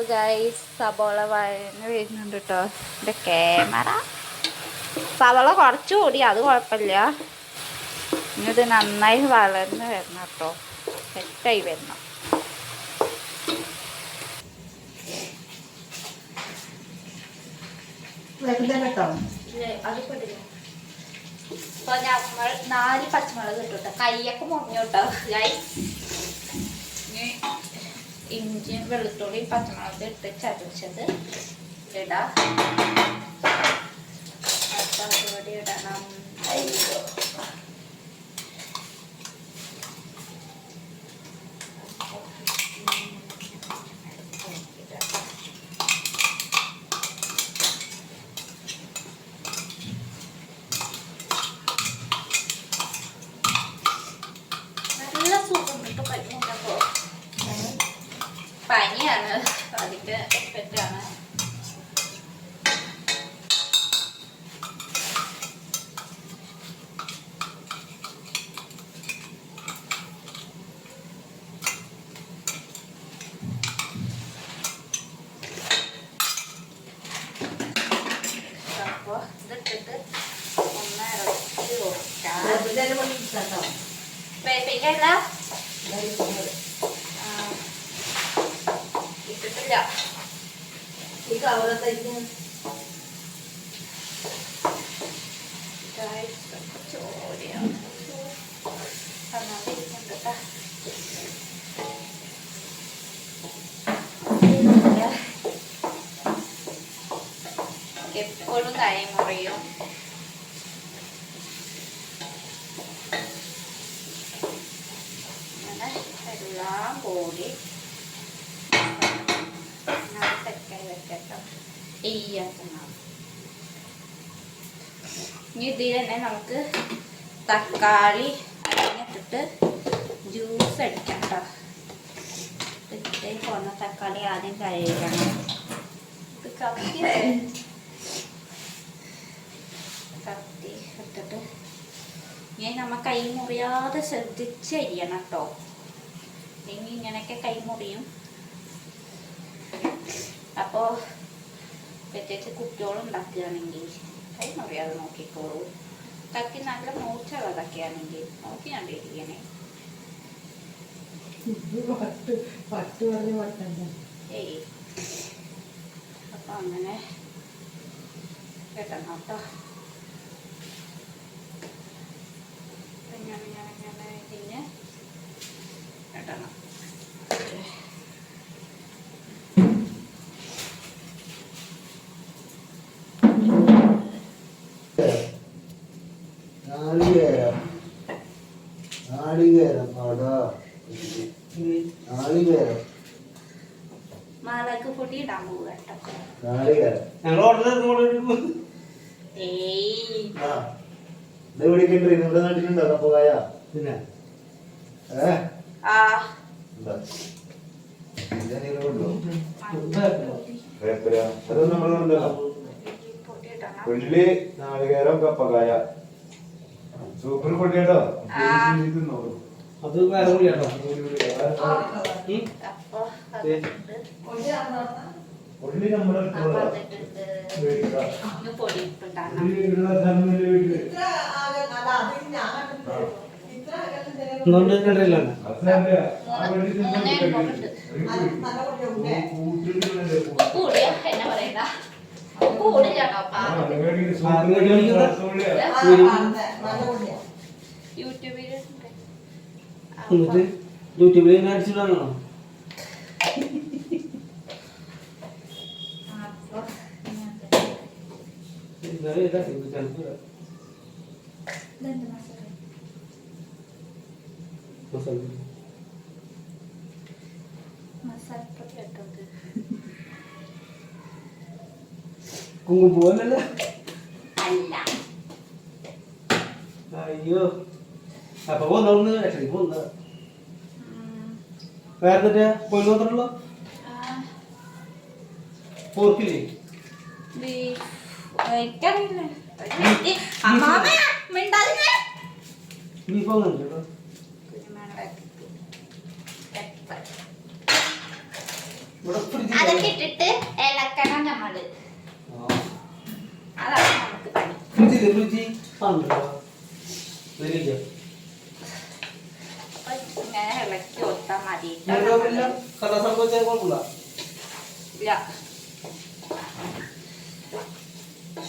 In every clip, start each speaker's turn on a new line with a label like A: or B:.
A: Guys സബോള വഴന്ന് വരുന്നുണ്ട് കേട്ടോ എൻ്റെ ക്യാമറ. സബോള കുറച്ചുകൂടി, അത് കുഴപ്പമില്ല. ഇത് നന്നായി വളർന്ന് വരണം കേട്ടോ, സെറ്റായി വരണം. ഇപ്പൊ ഞങ്ങൾ 4 പച്ചമുളക് ഇട്ടു. കയ്യൊക്കെ മുറിഞ്ഞോട്ടോ ഗൈസ്. ഇഞ്ചി വെളുത്തുള്ളി പച്ചമുളക് ഇട്ട് ചതച്ചത് ഇടാം. അതുകൂടി ഇടണം. നല്ല സുഖം കിട്ടും കഴിയുമ്പോൾ. പനിയാണ്, അതിൻ്റെ എഫക്റ്റാണ്. അപ്പോൾ ഇതിട്ടിട്ട് ഒന്ന് ഇറച്ചി കൊടുക്കാം. വേപ്പിക്കല്ല ഇട്ടിട്ടില്ല. ഈ കവറത്തേക്ക് ചോരയാണ് എപ്പോഴും കൈ മുറിയും. അങ്ങനെ എല്ലാം കൂടി സെറ്റായി വെക്കട്ടോ. ഇനി ഇതിൽ തന്നെ നമുക്ക് തക്കാളി അരിഞ്ഞിട്ടിട്ട് ജ്യൂസ് അടിക്കാം കേട്ടോ. ഇട്ടേ പോന്ന തക്കാളി ആദ്യം കഴുകണം. ഇത് കത്തി ഇട്ടിട്ട് ഇനി നമ്മ കൈ മുറിയാതെ ശ്രദ്ധിച്ച് അരിയണം കേട്ടോ. ഇനി ഇങ്ങനെയൊക്കെ കൈ മുറിയും. അപ്പോൾ പ്രത്യേകിച്ച് കുട്ടികളുണ്ടാക്കുകയാണെങ്കിൽ കൈ മുറിയാതെ നോക്കിക്കോളൂ. കത്തി നല്ല മൂർച്ചയുള്ളതൊക്കെയാണെങ്കിൽ നോക്കി കണ്ടിരിക്കണേ. ഏയ് അപ്പൊ അങ്ങനെ കേട്ടണം കേട്ടോ. ഇങ്ങനെ ഇതിന് കേട്ടണം. മാലക്ക് പൊടി ഇടാൻ പോവുക
B: ഉള്ളി, നാളികേരം, കപ്പക്കായ. സൂപ്പർ പൊടി കേട്ടോ. അത് വേറെ പൊടി കേട്ടോ. പൊടി നമ്മുടെ യൂട്യൂബിൽ അടിച്ചിട്ടാണോ? കുങ്കുമല്ല. അയ്യോ അപ്പൊ പോന്ന് പോന്ന വേറെ പോയി മാത്രമല്ലോ. പോർക്കില്ലേ നീ പോകുന്നുണ്ടോ? ഇവിടെ ഫ്രിഡ്ജിൽ
A: അതൊക്കെ ഇട്ടിട്ട് ഇളക്കണം നമ്മള്. അതാണ് നമുക്ക് പണി.
B: ഫ്രിഡ്ജ് പണ്ടോ
A: അപ്പൊ ഇങ്ങനെ ഇളക്കി കൊടുത്താൽ മതി.
B: കഥാ സംഭവിച്ചാൽ കുഴപ്പമില്ല.
A: ഇല്ല,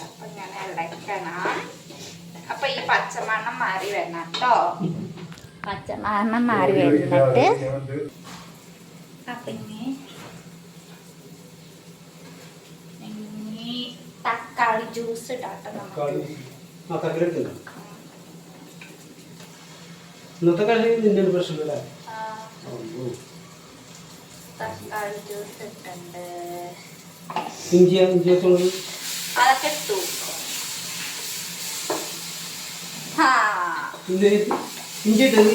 A: അപ്പൊ ഇങ്ങനെ ഇളക്കണം. അപ്പൊ ഈ പച്ചമണം മാറി വരണം കേട്ടോ. പച്ചമണം മാറി വരുന്നിട്ട് അപ്പൊ ഇനി തക്കാളി ജ്യൂസ് ഇടാട്ടോ നമുക്ക്.
B: ഇന്നത്തെ കളി നിന്റെ പ്രശ്നമില്ല.
A: തക്കാളി ജ്യൂസ് ഇട്ടുണ്ട്.
B: ഇഞ്ചി
A: അതൊക്കെ ഇട്ടു.
B: ഇഞ്ചി ഇട്ടത്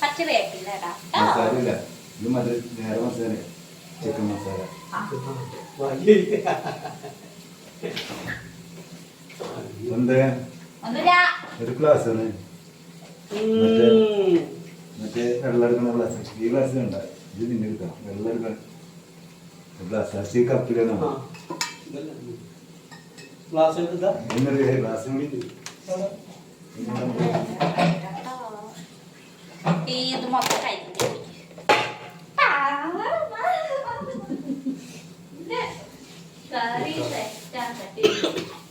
A: പച്ചവേപ്പില്ല
C: ചിക്കൻ മസാല ഒരു ഗ്ലാസ് ആണ് മറ്റേ വെള്ളം എടുക്കുന്ന ഗ്ലാസ്. ഈ ഗ്ലാസ് വേണ്ട, ഇത് പിന്നെ എടുക്കാം. വെള്ളം എടുക്കാൻ ഗ്ലാസ് ഈ കപ്പിലാണ്
B: ഗ്ലാസ് എടുത്താ
C: ഗ്ലാസ് കൂടി
A: ഇത് മൊത്തം കഴിക്കും.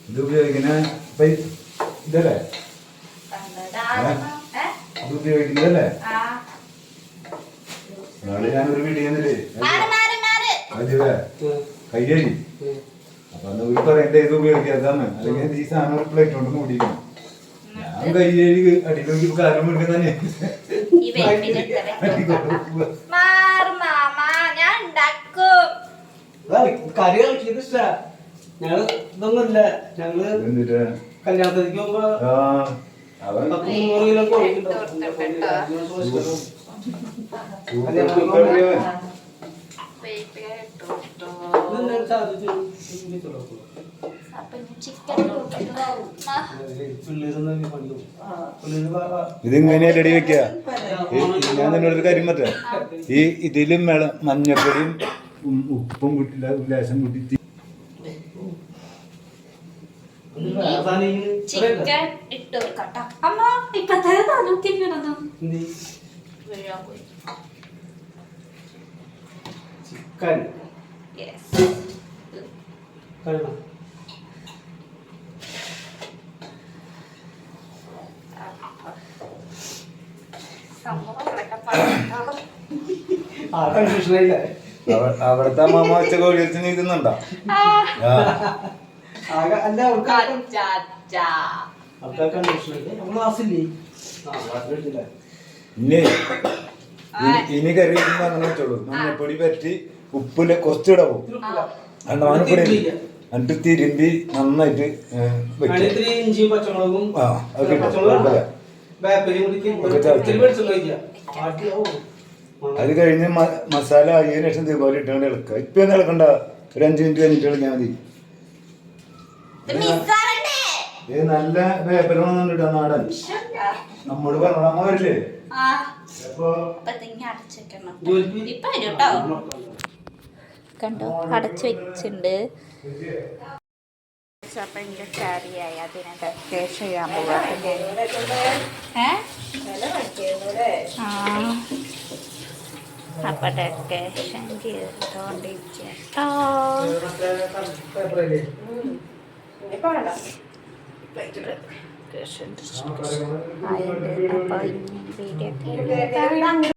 C: ഇത് ഉപയോഗിക്കുന്ന ഇതല്ലേ, ഇത് ഉപയോഗിക്കുന്നതല്ലേ. നാളെ ഞാനൊരു വീഡിയോ ചെയ്യുന്നില്ലേ അതിവേ കയ്യടി. അപ്പൊ അന്ന് ഒരു പറയണ്ടേ ഇത് ഉപയോഗിക്കാതാണ്, അല്ലെങ്കിൽ ഈ സാധനം ഒരു പ്ലേറ്റ് കൊണ്ട് മൂടിക്കണം. ഞാൻ കയ്യടി അടി നോക്കി കാര്യം മുഴുവൻ തന്നെ
B: കറി കളിക്കിയത് ഇഷ്ടാ. ഞങ്ങള് ഇതൊന്നുമില്ല, ഞങ്ങള് കല്യാണത്തിലേക്ക് പോകുമ്പോ
C: അവൻ
B: 300 കിലോ
C: ഇതിങ്ങനെ റെഡി വെക്ക. ഞാൻ നിന്നോടൊരു കാര്യം പറ്റ, ഈ ഇതിലും മഞ്ഞപ്പൊടിയും ഉപ്പും കൂട്ടില്ല, ലേശം കൂട്ടി
A: ചിക്കൻ ഇട്ട് കൊടുക്കട്ടോ. അമ്മ ഇപ്പത്തെ താലൂക്കിനതും
B: ചിക്കൻ
C: അവിടുത്തെ അമ്മ വെച്ച കോഴിയത്ത് നിൽക്കുന്നുണ്ടോ? ഇനി കറി വെക്കുമ്പോ അങ്ങനെ വെച്ചോളൂ. മഞ്ഞപ്പൊടി പറ്റി ഉപ്പില് കുറച്ചിടവും മഞ്ഞപ്പൊടി എന്നിട്ട് തിരുമ്പി നന്നായിട്ട്
B: ഇഞ്ചിയും പച്ചമുളകും
C: അത് കഴിഞ്ഞ് മസാല ആയതിനു ശേഷം ഇതുപോലെ ഇട്ടുകൊണ്ട് ഇളക്കുക. ഇപ്പൊ ഒന്നും ഇളക്കണ്ട, ഒരു 5 മിനിറ്റ് കഴിഞ്ഞിട്ട് ഇളക്കിയാൽ മതി. ഇത് നല്ല പേപ്പറൊന്നും ഇട്ടാ നാടൻ നമ്മോട് പറഞ്ഞ അമ്മ വരില്ലേ.
A: കണ്ടോ അടച്ചു വെച്ചിട്ടുണ്ട്. അപ്പൊ എന്റെ കറിയായി, അതിനെ ഡെക്കറേറ്റ് ചെയ്യാൻ പോകാം. അപ്പൊ ഡെക്കറേഷൻ ചെയ്തോണ്ടിരിക്കട്ടോ. ഡെക്കറേഷൻ ആയിട്ട് അപ്പൊ ഇനി വീഡിയോ